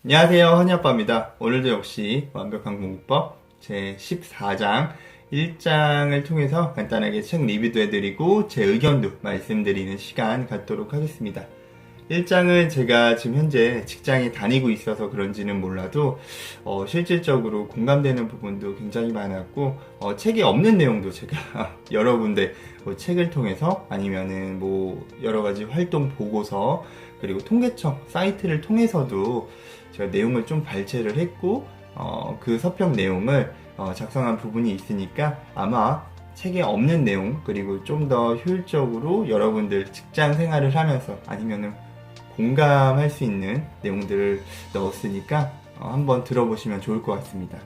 안녕하세요, 환희아빠입니다. 오늘도 역시 완벽한 공부법 제 14장 1장을 통해서 간단하게 책 리뷰도 해드리고 제 의견도 말씀드리는 시간 갖도록 하겠습니다. 1장은 제가 지금 현재 직장에 다니고 있어서 그런지는 몰라도 실질적으로 공감되는 부분도 굉장히 많았고 책에 없는 내용도 제가 여러 군데 책을 통해서 아니면은 여러 가지 활동 보고서 그리고 통계청 사이트를 통해서도 제가 내용을 좀 발췌를 했고 그 서평 내용을 작성한 부분이 있으니까 아마 책에 없는 내용 그리고 좀 더 효율적으로 여러분들 직장 생활을 하면서 아니면은 공감할 수 있는 내용들을 넣었으니까 한번 들어보시면 좋을 것 같습니다.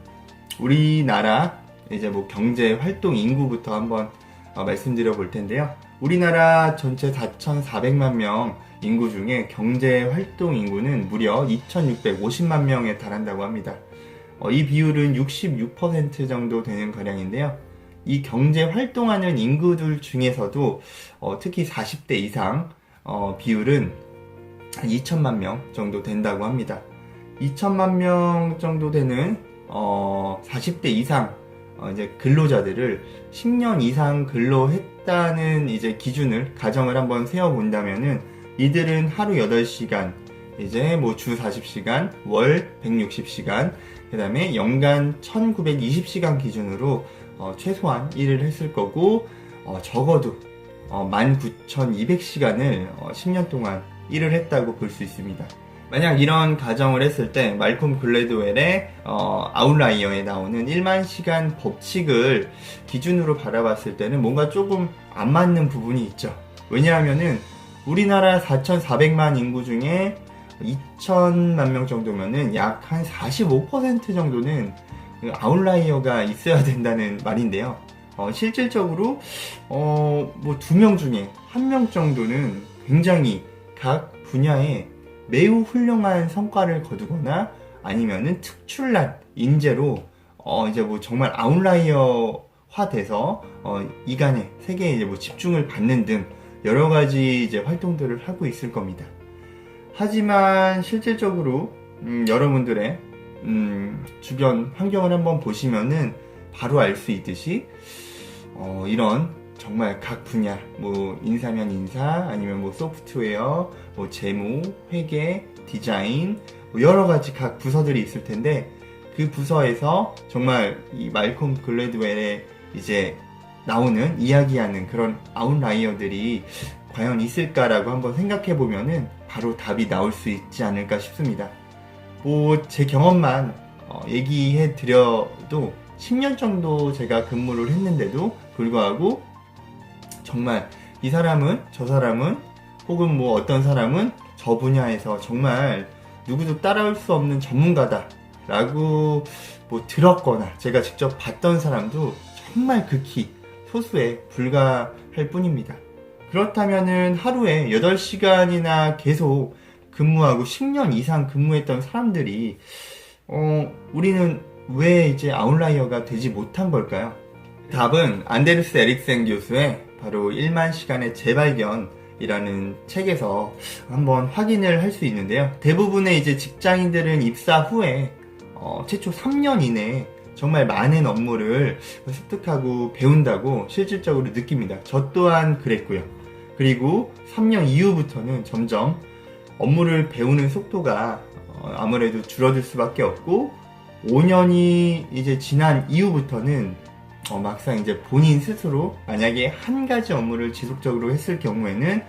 우리나라 이제 경제 활동 인구부터 한번 말씀드려 볼 텐데요. 우리나라 전체 4,400만 명 인구 중에 경제 활동 인구는 무려 2,650만 명에 달한다고 합니다. 이 비율은 66% 정도 되는 가량인데요. 이 경제 활동하는 인구들 중에서도 특히 40대 이상 비율은 한 2천만 명 정도 된다고 합니다. 2천만 명 정도 되는 40대 이상 이제 근로자들을 10년 이상 근로했다는 이제 기준을 가정을 한번 세워 본다면은 이들은 하루 8시간 이제 주 40시간 월 160시간 그다음에 연간 1920시간 기준으로 최소한 일을 했을 거고 적어도 19,200시간을 10년 동안 일을 했다고 볼 수 있습니다. 만약 이런 가정을 했을 때 말콤 글래드웰의 아웃라이어에 나오는 1만 시간 법칙을 기준으로 바라봤을 때는 뭔가 조금 안 맞는 부분이 있죠. 왜냐하면은 우리나라 4,400만 인구 중에 2천만 명 정도면은 약 한 45% 정도는 아웃라이어가 있어야 된다는 말인데요. 실질적으로 2명 중에 1명 정도는 굉장히 각 분야에 매우 훌륭한 성과를 거두거나 아니면은 특출난 인재로 이제 정말 아웃라이어화 돼서 이간의 세계에 이제 집중을 받는 등 여러 가지 이제 활동들을 하고 있을 겁니다. 하지만 실질적으로 여러분들의 주변 환경을 한번 보시면은 바로 알 수 있듯이 이런 정말 각 분야 인사면 인사 아니면 소프트웨어 재무 회계 디자인 여러 가지 각 부서들이 있을 텐데 그 부서에서 정말 이 말콤 글래드웰에 이제 나오는 이야기하는 그런 아웃라이어들이 과연 있을까라고 한번 생각해 보면은 바로 답이 나올 수 있지 않을까 싶습니다. 제 경험만 얘기해 드려도 10년 정도 제가 근무를 했는데도 불구하고 정말 이 사람은 저 사람은 혹은 어떤 사람은 저 분야에서 정말 누구도 따라올 수 없는 전문가다 라고 들었거나 제가 직접 봤던 사람도 정말 극히 소수에 불과할 뿐입니다. 그렇다면은 하루에 8시간이나 계속 근무하고 10년 이상 근무했던 사람들이 우리는 왜 이제 아웃라이어가 되지 못한 걸까요? 답은 안데르스 에릭센 교수의 바로 1만 시간의 재발견이라는 책에서 한번 확인을 할 수 있는데요. 대부분의 이제 직장인들은 입사 후에 최초 3년 이내에 정말 많은 업무를 습득하고 배운다고 실질적으로 느낍니다. 저 또한 그랬고요. 그리고 3년 이후부터는 점점 업무를 배우는 속도가 아무래도 줄어들 수밖에 없고 5년이 이제 지난 이후부터는 막상 이제 본인 스스로 만약에 한 가지 업무를 지속적으로 했을 경우에는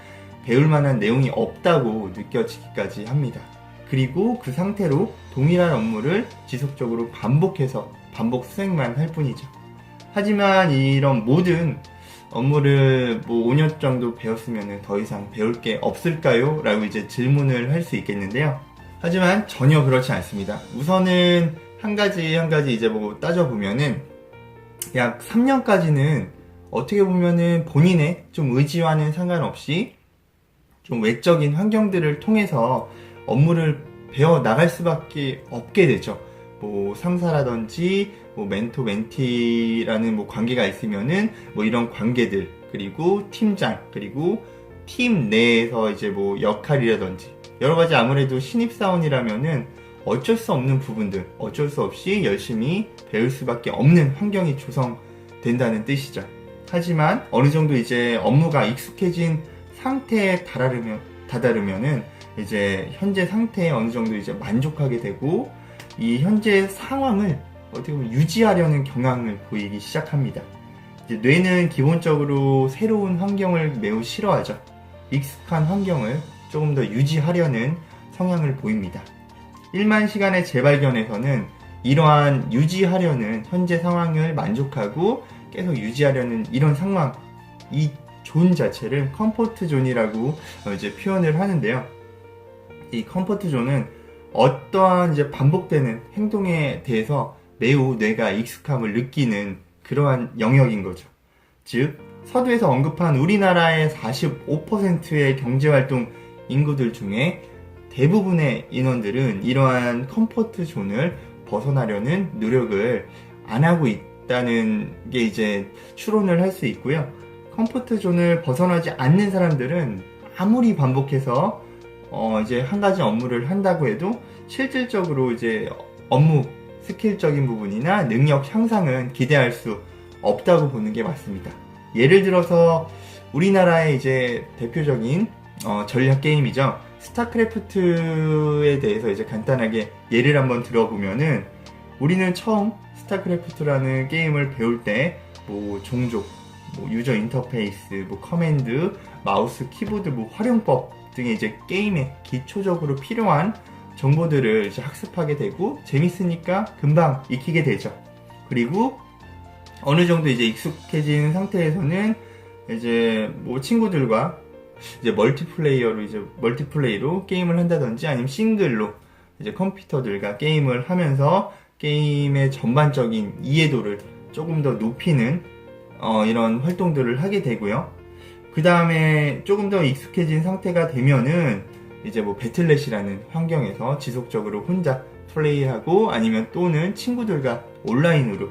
배울 만한 내용이 없다고 느껴지기까지 합니다. 그리고 그 상태로 동일한 업무를 지속적으로 반복 수행만 할 뿐이죠. 하지만 이런 모든 업무를 5년 정도 배웠으면 더 이상 배울 게 없을까요? 라고 이제 질문을 할 수 있겠는데요. 하지만 전혀 그렇지 않습니다. 우선은 한 가지 이제 따져보면은 약 3년까지는 어떻게 보면은 본인의 좀 의지와는 상관없이 좀 외적인 환경들을 통해서 업무를 배워 나갈 수밖에 없게 되죠. 상사라든지 멘토 멘티라는 관계가 있으면은 이런 관계들 그리고 팀장 그리고 팀 내에서 이제 역할이라든지 여러 가지 아무래도 신입사원이라면은 어쩔 수 없는 부분들, 어쩔 수 없이 열심히 배울 수밖에 없는 환경이 조성된다는 뜻이죠. 하지만 어느 정도 이제 업무가 익숙해진 상태에 다다르면은 이제 현재 상태에 어느 정도 이제 만족하게 되고 이 현재 상황을 어떻게 보면 유지하려는 경향을 보이기 시작합니다. 이제 뇌는 기본적으로 새로운 환경을 매우 싫어하죠. 익숙한 환경을 조금 더 유지하려는 성향을 보입니다. 1만 시간의 재발견에서는 이러한 유지하려는 현재 상황을 만족하고 계속 유지하려는 이런 상황, 이 존 자체를 컴포트 존이라고 이제 표현을 하는데요. 이 컴포트 존은 어떠한 이제 반복되는 행동에 대해서 매우 뇌가 익숙함을 느끼는 그러한 영역인 거죠. 즉, 서두에서 언급한 우리나라의 45%의 경제활동 인구들 중에 대부분의 인원들은 이러한 컴포트 존을 벗어나려는 노력을 안 하고 있다는 게 이제 추론을 할 수 있고요. 컴포트 존을 벗어나지 않는 사람들은 아무리 반복해서 이제 한 가지 업무를 한다고 해도 실질적으로 이제 업무 스킬적인 부분이나 능력 향상은 기대할 수 없다고 보는 게 맞습니다. 예를 들어서 우리나라의 이제 대표적인 전략 게임이죠. 스타크래프트에 대해서 이제 간단하게 예를 한번 들어보면은 우리는 처음 스타크래프트라는 게임을 배울 때 뭐 종족, 뭐 유저 인터페이스, 뭐 커맨드, 마우스, 키보드, 뭐 활용법 등의 이제 게임에 기초적으로 필요한 정보들을 이제 학습하게 되고 재밌으니까 금방 익히게 되죠. 그리고 어느 정도 이제 익숙해진 상태에서는 이제 뭐 친구들과 이제 멀티플레이로 게임을 한다든지 아니면 싱글로 이제 컴퓨터들과 게임을 하면서 게임의 전반적인 이해도를 조금 더 높이는 이런 활동들을 하게 되고요. 그 다음에 조금 더 익숙해진 상태가 되면은 이제 뭐 배틀넷이라는 환경에서 지속적으로 혼자 플레이하고 아니면 또는 친구들과 온라인으로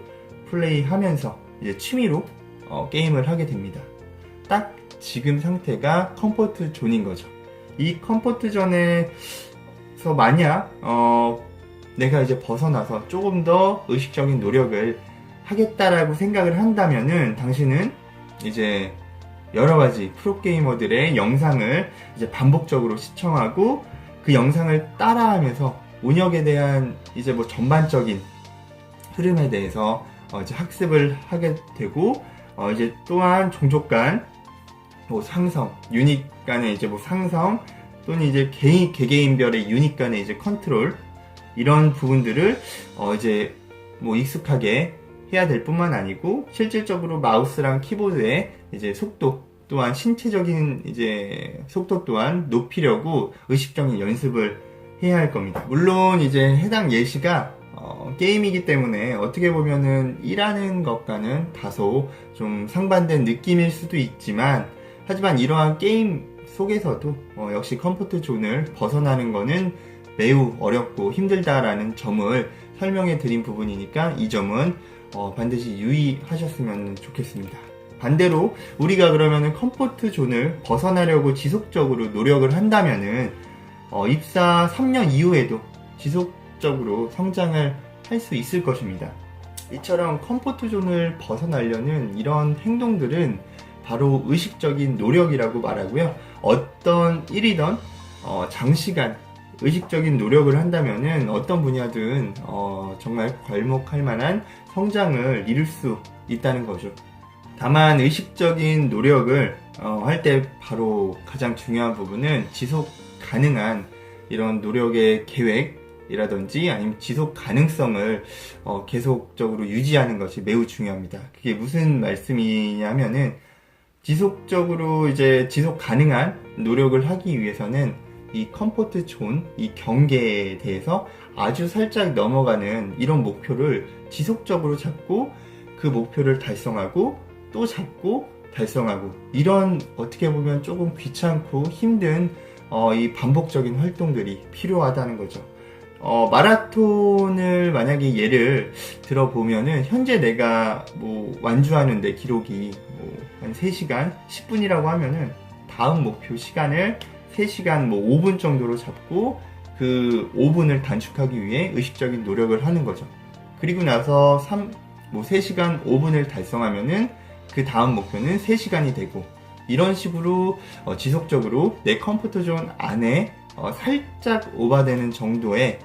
플레이하면서 이제 취미로 게임을 하게 됩니다. 딱 지금 상태가 컴포트 존인 거죠. 이 컴포트 존에서 만약 내가 이제 벗어나서 조금 더 의식적인 노력을 하겠다라고 생각을 한다면은 당신은 이제 여러 가지 프로게이머들의 영상을 이제 반복적으로 시청하고 그 영상을 따라하면서 운영에 대한 이제 뭐 전반적인 흐름에 대해서 이제 학습을 하게 되고 이제 또한 종족 간 뭐 상성, 유닛 간의 이제 뭐 상성 또는 이제 개개인별의 유닛 간의 이제 컨트롤 이런 부분들을 이제 뭐 익숙하게 해야 될 뿐만 아니고 실질적으로 마우스랑 키보드의 이제 속도 또한 신체적인 이제 속도 또한 높이려고 의식적인 연습을 해야 할 겁니다. 물론 이제 해당 예시가 게임이기 때문에 어떻게 보면은 일하는 것과는 다소 좀 상반된 느낌일 수도 있지만 하지만 이러한 게임 속에서도 역시 컴포트 존을 벗어나는 것은 매우 어렵고 힘들다라는 점을 설명해 드린 부분이니까 이 점은 반드시 유의하셨으면 좋겠습니다. 반대로 우리가 그러면은 컴포트 존을 벗어나려고 지속적으로 노력을 한다면은 입사 3년 이후에도 지속적으로 성장을 할 수 있을 것입니다. 이처럼 컴포트 존을 벗어나려는 이런 행동들은 바로 의식적인 노력이라고 말하고요. 어떤 일이든 장시간 의식적인 노력을 한다면은 어떤 분야든 정말 괄목할 만한 성장을 이룰 수 있다는 거죠. 다만 의식적인 노력을 할 때 바로 가장 중요한 부분은 지속 가능한 이런 노력의 계획이라든지 아니면 지속 가능성을 계속적으로 유지하는 것이 매우 중요합니다. 그게 무슨 말씀이냐면은 지속적으로 이제 지속 가능한 노력을 하기 위해서는 이 컴포트 존, 이 경계에 대해서 아주 살짝 넘어가는 이런 목표를 지속적으로 잡고 그 목표를 달성하고 또 잡고 달성하고 이런 어떻게 보면 조금 귀찮고 힘든 이 반복적인 활동들이 필요하다는 거죠. 마라톤을 만약에 예를 들어보면은 현재 내가 뭐 완주하는데 기록이 뭐 한 3시간 10분이라고 하면은 다음 목표 시간을 3시간 뭐 5분 정도로 잡고 그 5분을 단축하기 위해 의식적인 노력을 하는 거죠. 그리고 나서 3시간 5분을 달성하면은 그 다음 목표는 3시간이 되고, 이런 식으로 지속적으로 내 컴포트 존 안에 살짝 오버되는 정도의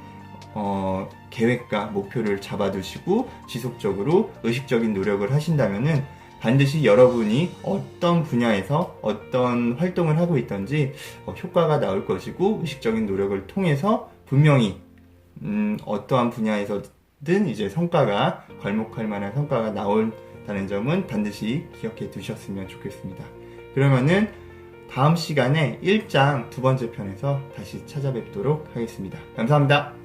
계획과 목표를 잡아두시고 지속적으로 의식적인 노력을 하신다면은 반드시 여러분이 어떤 분야에서 어떤 활동을 하고 있던지 효과가 나올 것이고, 의식적인 노력을 통해서 분명히 어떠한 분야에서든 이제 성과가, 괄목할 만한 성과가 나온다는 점은 반드시 기억해 두셨으면 좋겠습니다. 그러면은 다음 시간에 1장 2번째 편에서 다시 찾아뵙도록 하겠습니다. 감사합니다.